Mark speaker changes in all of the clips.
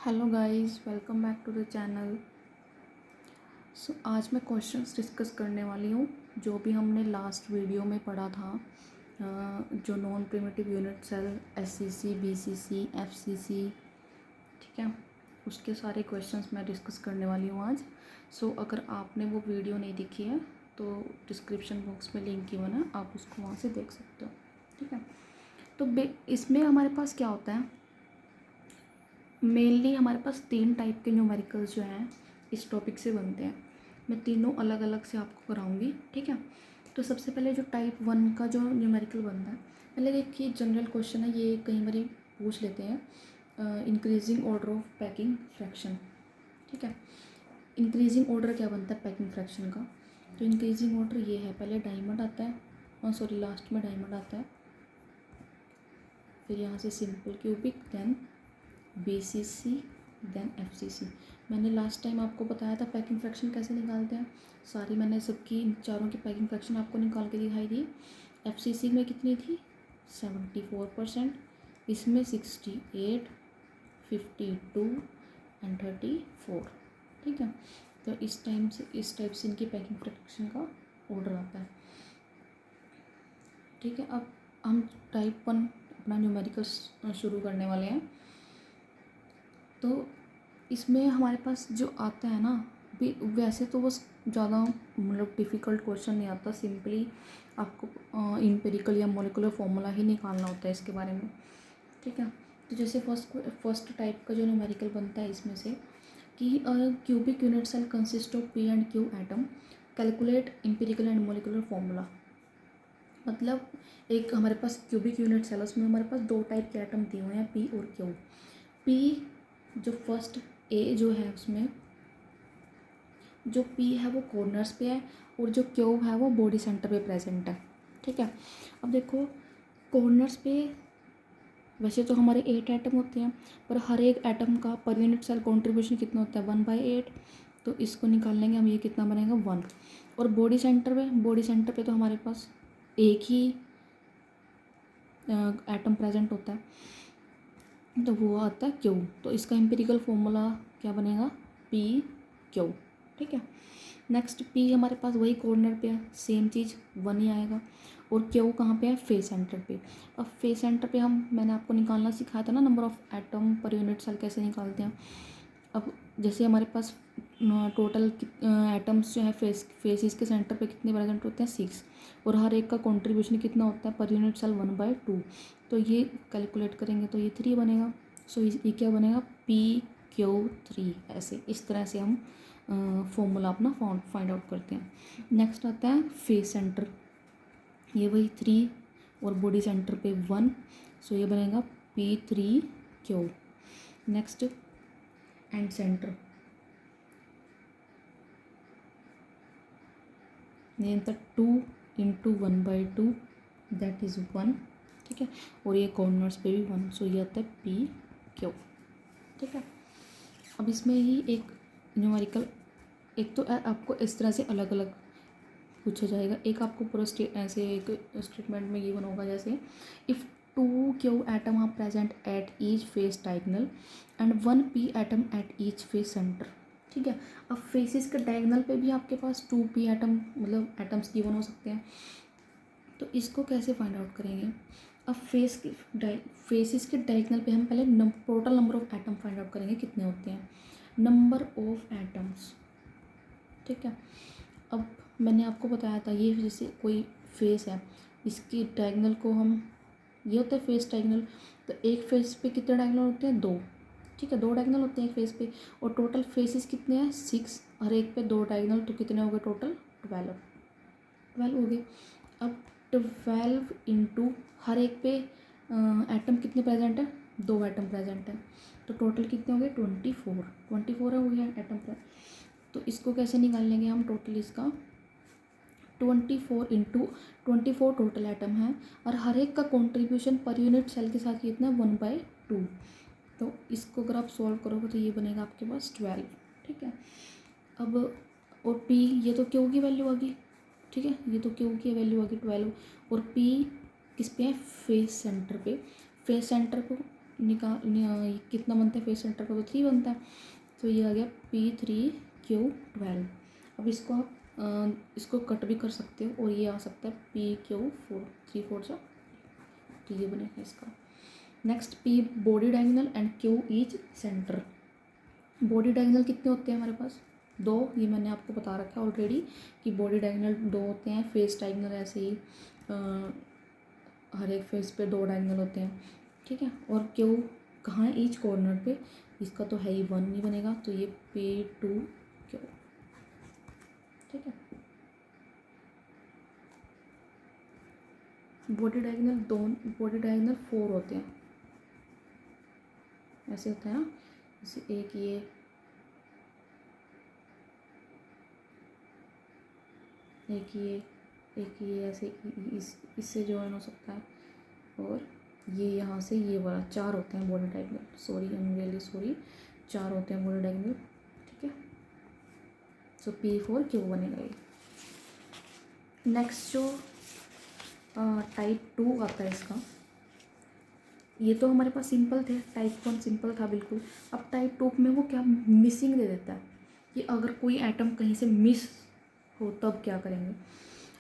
Speaker 1: Hello guys, welcome back to the channel. आज मैं questions discuss करने वाली हूँ जो भी हमने लास्ट वीडियो में पढ़ा था। जो non primitive unit cell SCC, BCC, FCC, ठीक है, उसके सारे क्वेश्चंस मैं डिस्कस करने वाली हूँ आज। अगर आपने वो वीडियो नहीं देखी है तो डिस्क्रिप्शन बॉक्स में लिंक गिवन है, आप उसको वहाँ से देख सकते हो। ठीक है, तो इसमें हमारे पास क्या होता है, मेनली हमारे पास 3 टाइप के न्यूमेरिकल्स जो हैं इस टॉपिक से बनते हैं। मैं तीनों अलग अलग से आपको कराऊंगी। ठीक है, तो सबसे पहले जो टाइप 1 का जो न्यूमेरिकल बनता है, पहले एक ये जनरल क्वेश्चन है, ये कई बार पूछ लेते हैं। Increasing order of packing fraction. ठीक है, इंक्रीजिंग ऑर्डर क्या बनता है पैकिंग फ्रैक्शन का? तो इंक्रीजिंग ऑर्डर ये है, पहले डायमंड आता है, लास्ट में डायमंड आता है, फिर यहाँ से simple cubic, then BCC, then FCC. मैंने लास्ट टाइम आपको बताया था पैकिंग फ्रैक्शन कैसे निकालते हैं। सारी मैंने सबकी चारों की पैकिंग फ्रैक्शन आपको निकाल के दिखाई दी। एफसीसी में कितनी थी? 74%, इसमें 68, 52 एंड 34। ठीक है, तो इस टाइप से इनकी पैकिंग फ्रैक्शन का ऑर्डर आता है। ठीक है, अब हम टाइप 1 अपना न्यूमेरिकल शुरू करने वाले हैं। तो इसमें हमारे पास जो आता है ना, भी वैसे तो बस ज़्यादा मतलब डिफ़िकल्ट क्वेश्चन नहीं आता, सिंपली आपको इम्पेरिकल या मोलिकुलर फॉर्मूला ही निकालना होता है इसके बारे में। ठीक है, तो जैसे फर्स्ट टाइप का जो न्यूमेरिकल बनता है इसमें से कि cubic unit cell consist of P and Q atom, calculate empirical and molecular formula. मतलब एक हमारे पास क्यूबिक यूनिट सेल, उसमें हमारे पास 2 टाइप के एटम दिए हुए हैं, पी और क्यू। पी जो फर्स्ट ए जो है, उसमें जो पी है वो कॉर्नर्स पे है और जो क्यू है वो बॉडी सेंटर पे प्रेजेंट है। ठीक है, अब देखो कॉर्नर्स पे वैसे तो हमारे 8 एटम होते हैं, पर हर एक एटम का पर यूनिट सेल कॉन्ट्रीब्यूशन कितना होता है? 1/8। तो इसको निकाल लेंगे हम, ये कितना बनेगा? 1। और बॉडी सेंटर पे तो हमारे पास एक ही एटम प्रेजेंट होता है, तो वो आता है क्यू। तो इसका एम्पिरिकल फॉर्मूला क्या बनेगा? P Q. ठीक है, नेक्स्ट पी हमारे पास वही कॉर्नर पे है, सेम चीज़ 1 ही आएगा। और क्यू कहाँ पे है? फेस सेंटर पे। अब फेस सेंटर पे मैंने आपको निकालना सिखाया था ना, number of atom per unit cell कैसे निकालते हैं। अब जैसे हमारे पास टोटल एटम्स जो है फेसिस के सेंटर पे कितने प्रेजेंट होते हैं? 6। और हर एक का कंट्रीब्यूशन कितना होता है पर यूनिट सेल? 1/2। तो ये कैलकुलेट करेंगे तो ये 3 बनेगा। ये क्या बनेगा? PQ3। ऐसे इस तरह से हम फॉर्मूला अपना फाइंड आउट करते हैं। नेक्स्ट आता है फेस सेंटर, ये वही 3 और बॉडी सेंटर पे 1। ये बनेगा P3Q। नेक्स्ट एंड सेंटर, ये 2 × 1/2 दैट इज़ 1। ठीक है, और ये कॉर्नर्स पे भी 1। ये आता है PQ। ठीक है, अब इसमें ही एक न्यूमेरिकल, एक तो आपको इस तरह से अलग अलग पूछा जाएगा, एक आपको पूरा ऐसे एक स्टेटमेंट में गिवन होगा, जैसे if 2Q atom are present at each face diagonal and 1P atom at each face centre. ठीक है, अब फेसिस के डायगोनल पे भी आपके पास 2P एटम मतलब एटम्स गिवन हो सकते हैं। तो इसको कैसे फाइंड आउट करेंगे? अब फेसिस के डायगोनल पे हम पहले total number of atom find out करेंगे, कितने होते हैं, नंबर ऑफ एटम्स। ठीक है, अब मैंने आपको बताया था, ये जैसे कोई फेस है, इसकी डायगोनल को हम, ये होता है फेस डायगोनल, तो एक फेस पे कितने डायगोनल होते हैं? 2। ठीक है, 2 डायगोनल होते हैं एक फेस पे, और टोटल फेसेस कितने हैं? 6। हर एक पे 2 डायगोनल, तो कितने हो गए टोटल? 12 हो गए। अब 12 इंटू हर एक पे एटम कितने प्रेजेंट है? 2 एटम प्रेजेंट है, तो टोटल कितने हो गए? 24 हो गया एटम प्रेजेंट। तो इसको कैसे निकाल लेंगे हम? टोटल इसका 24 टोटल एटम है, और हर एक का कंट्रीब्यूशन पर यूनिट सेल के साथ कितना है? 1/2। तो इसको अगर आप सॉल्व करोगे तो ये बनेगा आपके पास 12। ठीक है, अब और P, ये तो क्यू की वैल्यू आ गई। ठीक है, ये तो क्यू की वैल्यू आ गई 12, और P किस पे है? फेस सेंटर पे। फेस सेंटर को कितना बनता है फेस सेंटर का, तो 3 बनता है। तो ये आ गया P3Q12। अब इसको आप इसको कट भी कर सकते हो और ये आ सकता है PQ4, 3 4 जा, तो ये बनेगा इसका। Next P body diagonal and Q each centre. Body diagonal कितने होते हैं हमारे पास? 2, ये मैंने आपको बता रखा है ऑलरेडी कि बॉडी डायगोनल 2 होते हैं। फेस डायगोनल ऐसे ही हर एक फेस पे 2 डायगोनल होते हैं, ठीक है। और Q कहाँ है? ईच कॉर्नर पे। इसका तो है ही 1 नहीं बनेगा, तो ये P2Q, ठीक है। बॉडी डायगोनल 4 होते हैं, ऐसे होता है ना, जैसे एक ये ऐसे इससे जॉइन हो सकता है, और ये यहाँ से ये वाला 4 होते हैं body diagonal. Sorry, I am really sorry, 4 होते हैं बॉडी डायगोनल, ठीक है। सो P4Q बनेगा ये। नेक्स्ट जो टाइप 2 आता है इसका, ये तो हमारे पास सिंपल थे, टाइप 1 सिंपल था बिल्कुल। अब टाइप 2 में वो क्या मिसिंग दे देता है कि अगर कोई एटम कहीं से मिस हो तब क्या करेंगे।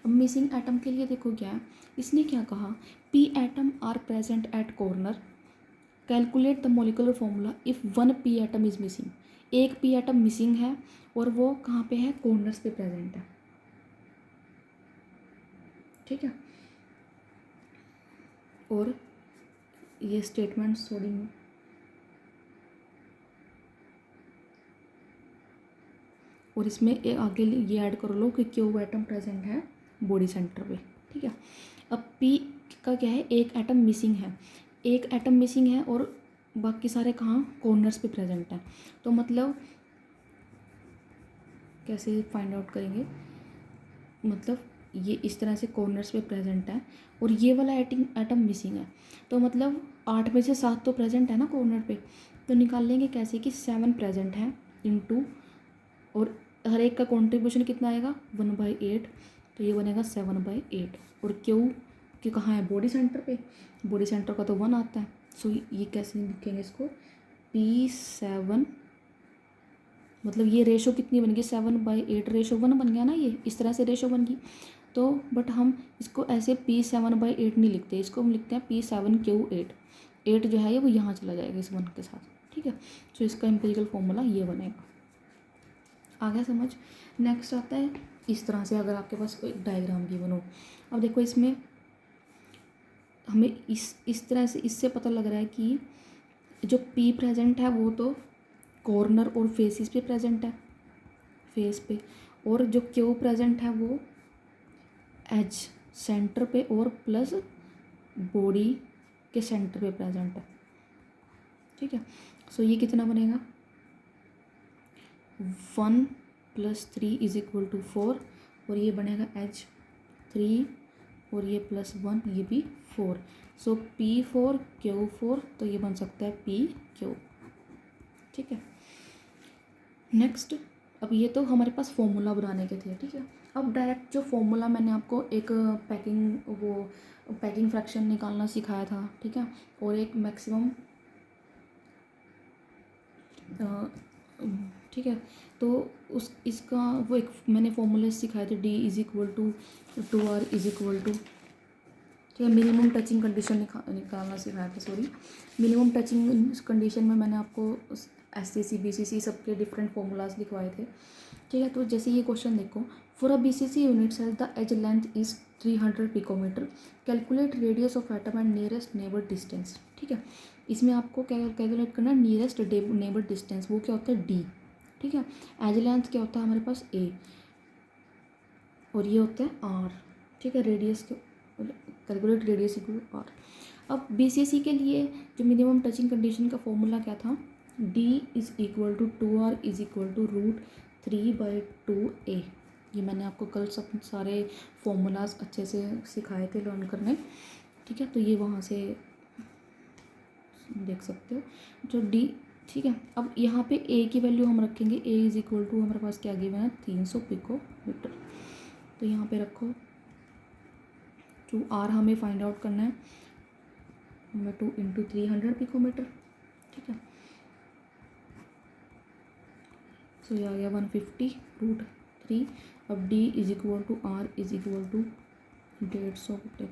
Speaker 1: अब मिसिंग एटम के लिए देखो क्या है, इसने क्या कहा, P atom are present at corner, calculate the molecular formula if 1 P atom is missing. एक P एटम मिसिंग है और वो कहाँ पे है? कॉर्नर्स पे प्रेजेंट है, ठीक है। और ये स्टेटमेंट सॉरी और इसमें आगे ये ऐड कर लो कि Q एटम प्रेजेंट है बॉडी सेंटर पे, ठीक है। अब P का क्या है? एक एटम मिसिंग है, एक एटम मिसिंग है और बाकी सारे कहाँ? कॉर्नर्स पे प्रेजेंट हैं। तो मतलब कैसे फाइंड आउट करेंगे? मतलब ये इस तरह से कॉर्नर्स पे प्रेजेंट है और ये वाला एटम मिसिंग है, तो मतलब 8 में से 7 तो प्रेजेंट है ना कॉर्नर पे। तो निकाल लेंगे कैसे कि 7 प्रेजेंट है इनटू, और हर एक का कॉन्ट्रीब्यूशन कितना आएगा? 1/8, तो ये बनेगा 7/8। और Q कहाँ है? बॉडी सेंटर पे, बॉडी सेंटर का तो 1 आता है। सो ये कैसे लिखेंगे इसको? P7, मतलब ये रेशो कितनी बन गई? 7/8 रेशो 1 बन गया ना, ये इस तरह से रेशो बन गई। तो बट हम इसको ऐसे P7/8 नहीं लिखते, इसको हम लिखते हैं P7Q8। 8 जो है ये वो यहाँ चला जाएगा इस 1 के साथ, ठीक है। सो इसका एम्पिरिकल फॉर्मूला ये बनेगा। आ गया समझ? नेक्स्ट आता है इस तरह से, अगर आपके पास कोई डायग्राम भी बनो। अब देखो इसमें हमें इस तरह से इससे पता लग रहा है कि जो P प्रेजेंट है वो तो कॉर्नर और फेसिस पे प्रेजेंट है, फेस पे, और जो Q प्रेजेंट है वो एज सेंटर पे और प्लस बॉडी के सेंटर पे प्रेजेंट है, ठीक है। सो ये कितना बनेगा? 1 + 3 = 4, और ये बनेगा एच 3 और ये +1 ये भी 4। सो P4Q4, तो ये बन सकता है PQ, ठीक है। नेक्स्ट, अब ये तो हमारे पास फॉर्मूला बनाने के थे, ठीक है। अब डायरेक्ट जो फॉर्मूला मैंने आपको एक पैकिंग फ्रैक्शन निकालना सिखाया था, ठीक है, और एक मैक्सिमम, ठीक है। तो इसका वो एक मैंने फॉर्मूले सिखाए थे, D = 2R = ठीक है, मिनिमम टचिंग कंडीशन निकालना सिखाया था, सॉरी। मिनिमम टचिंग कंडीशन में मैंने आपको SCC BCC सबके डिफरेंट फॉर्मूलाज लिखवाए थे, ठीक है। तो जैसे ये क्वेश्चन देखो, for a BCC unit cell the edge length is 300 picometre, calculate radius of atom and nearest neighbour distance, ठीक है। इसमें आपको कैलकुलेट करना है नियरेस्ट नेबर डिस्टेंस, वो क्या होता है? D, ठीक है। एज लेंथ क्या होता है हमारे पास? A, और ये होता है R, ठीक है। Radius calculate radius = R। अब BCC के लिए जो मिनिमम टचिंग कंडीशन का फॉर्मूला क्या था? D = 2R = √3/2A। ये मैंने आपको कल सब सारे फॉर्मूलाज अच्छे से सिखाए थे लर्न करने, ठीक है। तो ये वहाँ से देख सकते हो जो D, ठीक है। अब यहाँ पे A की वैल्यू हम रखेंगे, A = हमारे पास क्या गिवन है? 300 पिकोमीटर। तो यहाँ पे रखो, जो R हमें फाइंड आउट करना है, 2 इंटू 300 पिकोमीटर, ठीक है। सो ये आ गया 150√3। अब D is equal to R is equal to 150।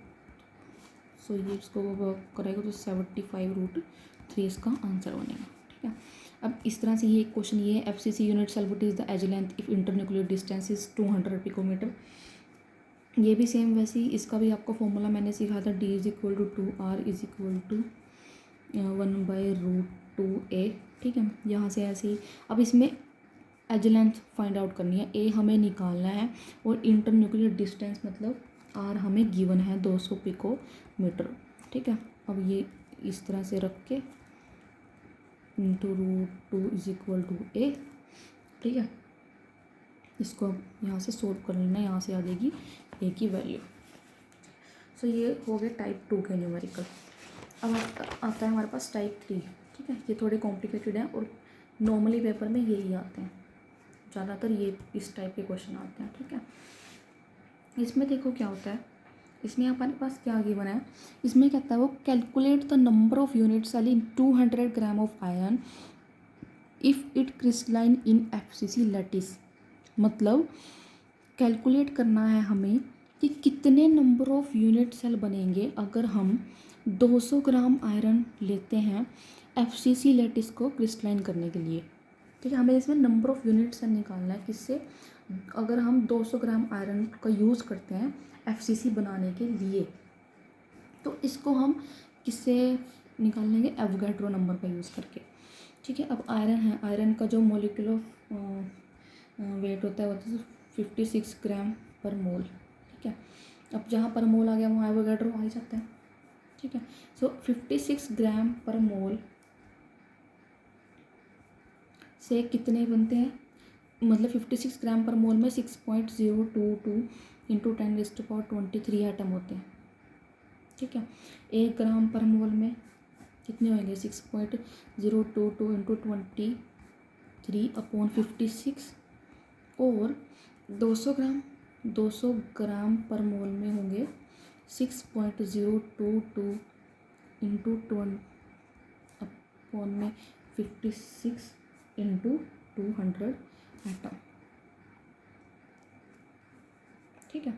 Speaker 1: So ये इसको वर्क करेगा तो 75√3 इसका आंसर बनेगा, ठीक है। अब इस तरह से ये एक क्वेश्चन ये है, FCC unit cell what is the edge length if internuclear distance is 200 picometre. ये भी सेम वैसे ही, इसका भी आपको फॉर्मूला मैंने सिखाया था, D is equal to 2R is equal to 1/√2A, ठीक है। यहाँ से ऐसे ही अब इसमें एज लेंथ फाइंड आउट करनी है, A हमें निकालना है और इंटरन्यूक्लियर डिस्टेंस मतलब R हमें गिवन है 200 पिकोमीटर, ठीक है। अब ये इस तरह से रख के into √2 is equal to A, ठीक है। इसको अब यहाँ से सोल्व कर लेना, यहाँ से आ जाएगी A की वैल्यू। सो ये हो गए टाइप 2 के न्यूमेरिकल। अब आता है हमारे पास टाइप 3, ठीक है। ये थोड़े कॉम्प्लिकेटेड हैं और नॉर्मली पेपर में यही आते हैं, ज़्यादातर ये इस टाइप के क्वेश्चन आते हैं, ठीक है। इसमें देखो क्या होता है, इसमें हमारे पास क्या गिवन है, इसमें कहता है वो calculate the number of unit cell in 200 gram of iron if it crystalline in FCC lattice. मतलब कैलकुलेट करना है हमें कि कितने नंबर ऑफ यूनिट सेल बनेंगे अगर हम 200 ग्राम आयरन लेते हैं FCC लैटिस को क्रिस्टलाइन करने के लिए, ठीक है। हमें इसमें नंबर ऑफ यूनिट सेल निकालना है, किससे, अगर हम 200 ग्राम आयरन का यूज़ करते हैं FCC बनाने के लिए, तो इसको हम किससे निकाल लेंगे, एवोगैड्रो नंबर का यूज़ करके, ठीक है। अब आयरन है, आयरन का जो मोलिकुलर वेट होता है वो 56 ग्राम पर मोल, ठीक है। अब जहाँ पर मोल आ गया वहाँ एवोगैड्रो आ ही जाता है, ठीक है। सो 56 ग्राम पर मोल से कितने बनते हैं, मतलब 56 ग्राम पर मोल में 6.022 इंटू 10⁻23 एटम होते हैं, ठीक है। 1 ग्राम पर मोल में कितने होंगे, 6.022 इंटू 23/56, और 200 ग्राम पर मोल में होंगे 6.022 इंटू 20/56 इंटू 200 एटम, ठीक है।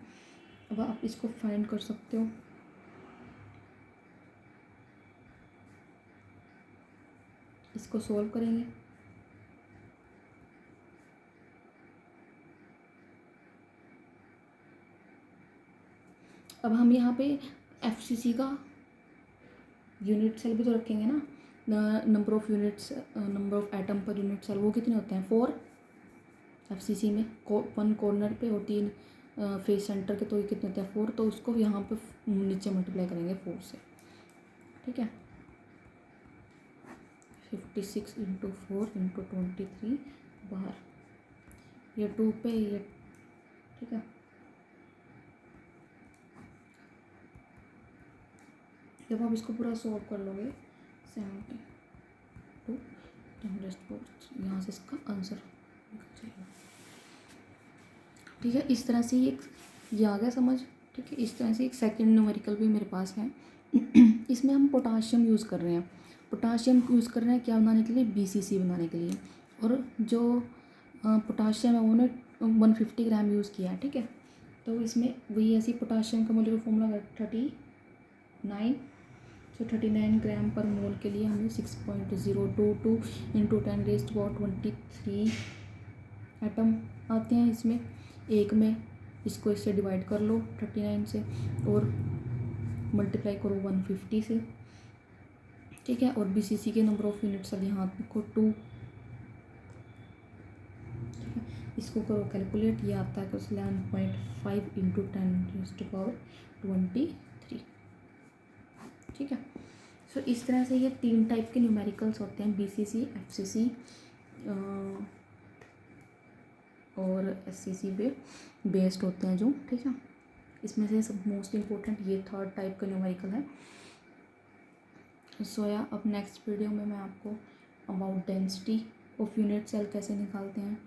Speaker 1: अब आप इसको फाइंड कर सकते हो। इसको सॉल्व करेंगे, अब हम यहाँ पे FCC का यूनिट सेल भी तो रखेंगे ना, number of units, number of atom per unit cell वो कितने होते हैं, 4 FCC में, 1 कॉर्नर पे और 3 फेस सेंटर के, तो ये कितने होते हैं 4, तो उसको यहाँ पे नीचे मल्टीप्लाई करेंगे 4 से, ठीक है। 56 इंटू 4 इंटू 23 बाहर, ये 2 पे ये, ठीक है। जब आप इसको पूरा सॉल्व कर लोगे 72 यहाँ से इसका आंसर निकल जाएगा, ठीक है। इस तरह से ये आ गया समझ, ठीक है। इस तरह से एक सेकंड न्यूमेरिकल भी मेरे पास है। इसमें हम पोटाशियम यूज़ कर रहे हैं, पोटाशियम यूज़ कर रहे हैं क्या बनाने के लिए, BCC बनाने के लिए, और जो पोटाशियम है उन्होंने 150 ग्राम यूज़ किया है, ठीक है। तो इसमें वही ऐसी पोटाशियम का मोलिकुलर फॉर्मूला 39, तो 39 ग्राम पर मोल के लिए हमें 6.022 इंटू 10⁻23 एटम आते हैं इसमें, एक में, इसको इससे डिवाइड कर लो 39 से और मल्टीप्लाई करो 150 से, ठीक है। और BCC के नंबर ऑफ यूनिट्स अब यहाँ लिखो 2, ठीक है। इसको करो कैलकुलेट, ये आता है 11.5 इंटू 10⁻23, ठीक है। सो इस तरह से ये 3 टाइप के न्यूमेरिकल्स होते हैं, BCC, FCC और SCC पे बेस्ड होते हैं जो, ठीक है। इसमें से सब मोस्ट इम्पोर्टेंट ये 3rd टाइप का न्यूमेरिकल है। सो या अब नेक्स्ट वीडियो में मैं आपको about density of unit cell कैसे निकालते हैं,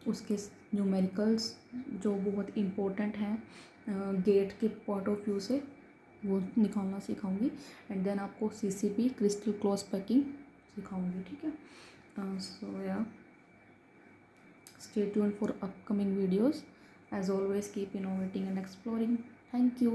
Speaker 1: उसके न्यूमेरिकल्स जो बहुत इम्पोर्टेंट हैं गेट के पॉइंट ऑफ व्यू से, वो निकालना सिखाऊंगी। एंड देन आपको CCP क्रिस्टल क्लॉथ पैकिंग सिखाऊंगी, ठीक है। सो या stay tuned for upcoming videos. As always, keep innovating and exploring. Thank you.